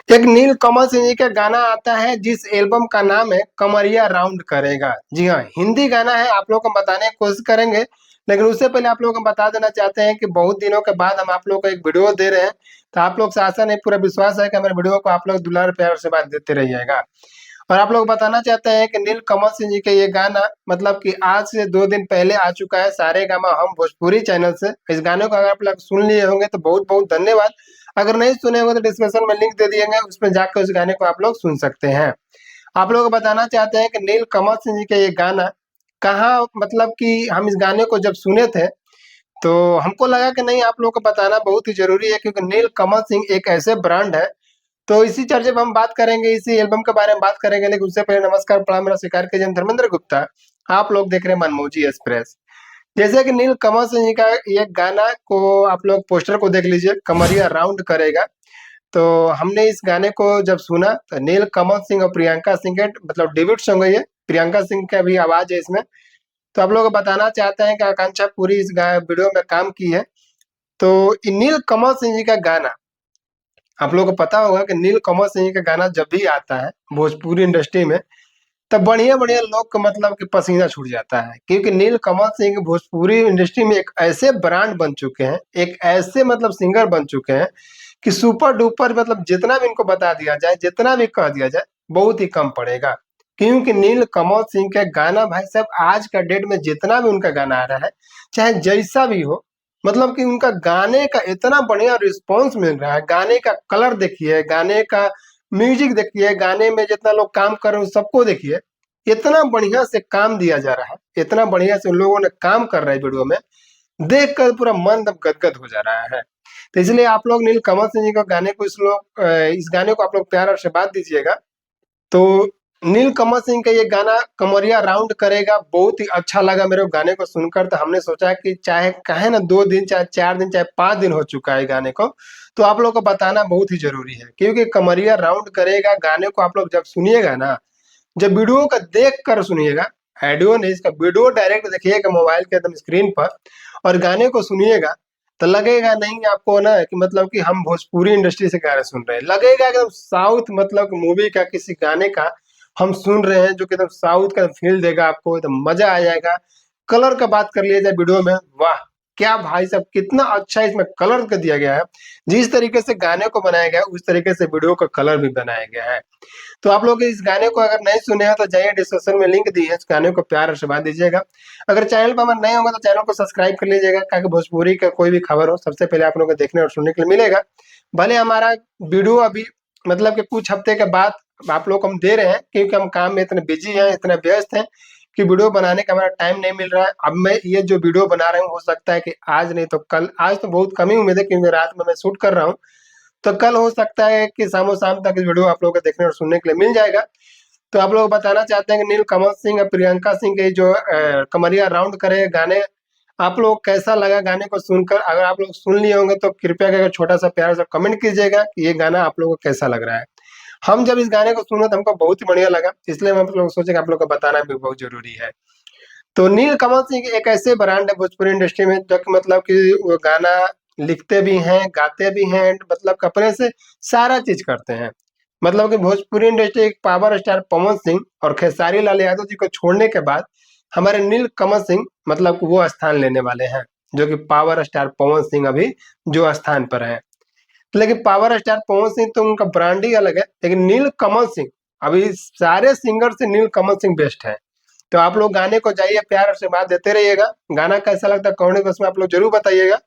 एक नील कमल सिंह जी का गाना आता है जिस एल्बम का नाम है कमरिया राउंड करेगा। जी हाँ, हिंदी गाना है, आप लोगों को बताने की कोशिश करेंगे। लेकिन उससे पहले आप लोगों को बता देना चाहते हैं कि बहुत दिनों के बाद हम आप लोगों को एक वीडियो दे रहे हैं। तो आप लोग से आशा नहीं, पूरा विश्वास है कि हमारे वीडियो को आप लोग दुलार प्यार से बात देते रहिएगा। और आप लोग बताना चाहते हैं कि नील कमल सिंह जी का ये गाना मतलब कि आज से 2 दिन पहले आ चुका है सारेगामा हम भोजपुरी चैनल से। इस गाने को अगर आप लोग सुन लिए होंगे तो बहुत बहुत धन्यवाद। अगर नहीं सुने होंगे तो डिस्क्रिप्शन में लिंक दे दिए गए, उसमें जाकर उस गाने को आप लोग सुन सकते हैं। आप लोग बताना चाहते हैं कि नील कमल सिंह जी का ये गाना कहाँ, मतलब कि हम इस गाने को जब सुने थे तो हमको लगा कि नहीं, आप लोग को बताना बहुत ही जरूरी है, क्योंकि नील कमल सिंह एक ऐसे ब्रांड है। तो इसी चर्चा पे हम बात करेंगे, इसी एल्बम के बारे में बात करेंगे। लेकिन उससे पहले नमस्कार प्रणाम, मेरा स्वीकार कीजिए, धर्मेंद्र गुप्ता। आप लोग देख रहे हैं मनमोजी एक्सप्रेस। जैसे कि नील कमल सिंह जी का ये गाना को आप लोग पोस्टर को देख लीजिए, कमरिया राउंड करेगा। तो हमने इस गाने को जब सुना तो नील कमल सिंह और प्रियंका सिंह के मतलब डेब्यूट सॉन्ग है ये। प्रियंका सिंह का भी आवाज है इसमें। तो आप लोग को बताना चाहते हैं कि आकांक्षा पूरी इस वीडियो में काम की है। तो ये नील कमल सिंह जी का गाना, आप लोगों को पता होगा कि नील कमल सिंह का गाना जब भी आता है भोजपुरी इंडस्ट्री में, तब बढ़िया बढ़िया लोग का मतलब कि पसीना छूट जाता है, क्योंकि नील कमल सिंह भोजपुरी इंडस्ट्री में एक ऐसे ब्रांड बन चुके हैं, एक ऐसे मतलब सिंगर बन चुके हैं कि सुपर डुपर, मतलब जितना भी इनको बता दिया जाए, जितना भी कह दिया जाए, बहुत ही कम पड़ेगा। क्योंकि नील कमल सिंह का गाना भाई साहब आज का डेट में जितना भी उनका गाना आ रहा है, चाहे जैसा भी हो, मतलब कि उनका गाने का इतना बढ़िया रिस्पॉन्स मिल रहा है। गाने का कलर देखिए, गाने का म्यूजिक देखिए, गाने में जितना लोग काम कर रहे हैं सबको देखिए, इतना बढ़िया से काम दिया जा रहा है, इतना बढ़िया से उन लोगों ने काम कर रहा है वीडियो में, देख कर पूरा मन एकदम गदगद हो जा रहा है। तो इसलिए आप लोग नील कमल सिंह जी का गाने को इस गाने को आप लोग प्यार और आशीर्वाद दीजिएगा। तो नील कमल सिंह का ये गाना कमरिया राउंड करेगा बहुत ही अच्छा लगा मेरे को गाने को सुनकर। तो हमने सोचा कि चाहे कहे ना 2 दिन, चाहे 4 दिन, चाहे 5 दिन हो चुका है गाने को, तो आप लोग को बताना बहुत ही जरूरी है। क्योंकि कमरिया राउंड करेगा गाने को आप लोग जब सुनिएगा ना, जब वीडियो का देख कर सुनिएगा, ऑडियो नहीं, इसका वीडियो डायरेक्ट देखिएगा मोबाइल के एकदम स्क्रीन पर, और गाने को सुनिएगा, तो लगेगा नहीं आपको ना कि मतलब कि हम भोजपुरी इंडस्ट्री से गाने सुन रहे हैं, लगेगा एकदम साउथ मतलब मूवी का किसी गाने का हम सुन रहे हैं, जो कि एकदम साउथ का फील देगा आपको, एकदम मजा आ जाएगा। कलर का बात कर लिया जाए वीडियो में, वाह क्या भाई साहब, कितना अच्छा इसमें कलर कर दिया गया है। जिस तरीके से गाने को बनाया गया है उस तरीके से वीडियो का कलर भी बनाया गया है। तो आप लोग इस गाने को अगर नहीं सुने हैं तो जाइए, डिस्क्रिप्शन में लिंक दी है, इस गाने को प्यार और आशीर्वाद दीजिएगा। अगर चैनल पर हमारे नए होंगे तो चैनल को सब्सक्राइब कर लीजिएगा, ताकि भोजपुरी का कोई भी खबर हो सबसे पहले आप लोगों को देखने और सुनने के लिए मिलेगा। भले हमारा वीडियो अभी मतलब कि कुछ हफ्ते के बाद आप लोग को हम दे रहे हैं, क्योंकि हम काम में इतने बिजी हैं, इतने व्यस्त हैं कि वीडियो बनाने का हमारा टाइम नहीं मिल रहा है। अब मैं ये जो वीडियो बना रहा हूँ, हो सकता है कि आज नहीं तो कल, आज तो बहुत कम ही उम्मीद है क्योंकि रात में मैं शूट कर रहा हूँ, तो कल हो सकता है कि शाम तक इस वीडियो आप लोगों को देखने और सुनने के लिए मिल जाएगा। तो आप लोग बताना चाहते हैं कि नील कमल सिंह और प्रियंका सिंह के जो कमरिया राउंड करे गाने, आप लोग कैसा लगा गाने को सुनकर? अगर आप लोग सुन लिए होंगे तो कृपया करके छोटा सा प्यारा सा कमेंट कीजिएगा कि ये गाना आप लोगों को कैसा लग रहा है। हम जब इस गाने को सुने तो हमको बहुत ही बढ़िया लगा, इसलिए हम आप लोग सोचे कि आप लोग को बताना भी बहुत जरूरी है। तो नील कमल सिंह एक ऐसे ब्रांड है भोजपुरी इंडस्ट्री में, जो कि मतलब कि वो गाना लिखते भी हैं, गाते भी हैं, मतलब कपड़े से सारा चीज करते हैं। मतलब कि भोजपुरी इंडस्ट्री एक पावर स्टार पवन सिंह और खेसारी लाल यादव जी को छोड़ने के बाद हमारे नील कमल सिंह मतलब कि वो स्थान लेने वाले हैं, जो कि पावर स्टार पवन सिंह अभी जो स्थान पर है। लेकिन पावर स्टार पवन सिंह तो उनका ब्रांड ही अलग है, लेकिन नील कमल सिंह अभी सारे सिंगर से नील कमल सिंह बेस्ट है। तो आप लोग गाने को जाइए, प्यार से बात देते रहिएगा। गाना कैसा लगता है कमेंट बॉक्स में आप लोग जरूर बताइएगा।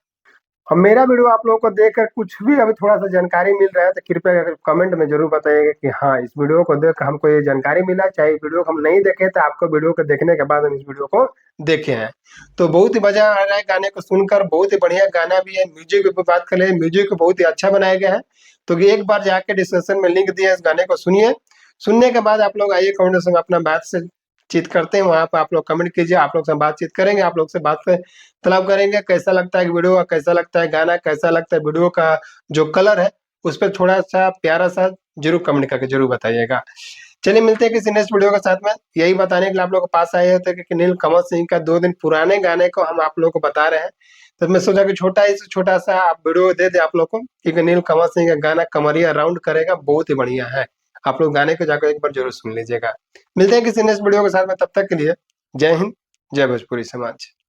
और मेरा वीडियो आप लोगों को देखकर कुछ भी अभी थोड़ा सा जानकारी मिल रहा है तो कृपया करके कमेंट में जरूर बताइएगा कि हाँ, इस वीडियो को देख हमको ये जानकारी मिला। चाहे इस वीडियो को हम नहीं देखे तो आपको वीडियो को देखने के बाद हम इस वीडियो को देखे हैं। तो बहुत ही मजा आ रहा है गाने को सुनकर, बहुत ही बढ़िया गाना भी है। म्यूजिक की बात करें, म्यूजिक बहुत ही अच्छा बनाया गया है। तो एक बार जाके डिस्क्रिप्शन में लिंक दिया है, इस गाने को सुनिए। सुनने के बाद आप लोग आइए कमेंट में अपना बात से चित करते हैं, वहां पर आप लोग कमेंट कीजिए, आप लोग से बातचीत करेंगे, आप लोग से बात पे तलब करेंगे कैसा लगता है वीडियो, कैसा लगता है गाना, कैसा लगता है वीडियो का जो कलर है, उस पर थोड़ा सा प्यारा सा जरूर कमेंट करके जरूर बताइएगा। चलिए मिलते हैं किसी नेक्स्ट वीडियो के साथ में। यही बताने के लिए आप लोग के पास आए होते हैं कि नील कमल सिंह का 2 दिन पुराने गाने को हम आप लोग को बता रहे हैं। तो मैं सोचा कि छोटा सा आप वीडियो दे दे आप लोग को, क्योंकि नील कमल सिंह का गाना कमरिया राउंड करेगा बहुत ही बढ़िया है। आप लोग गाने को जाकर एक बार जरूर सुन लीजिएगा। मिलते हैं किसी नेक्स्ट वीडियो के साथ में, तब तक के लिए जय हिंद, जय भोजपुरी समाज।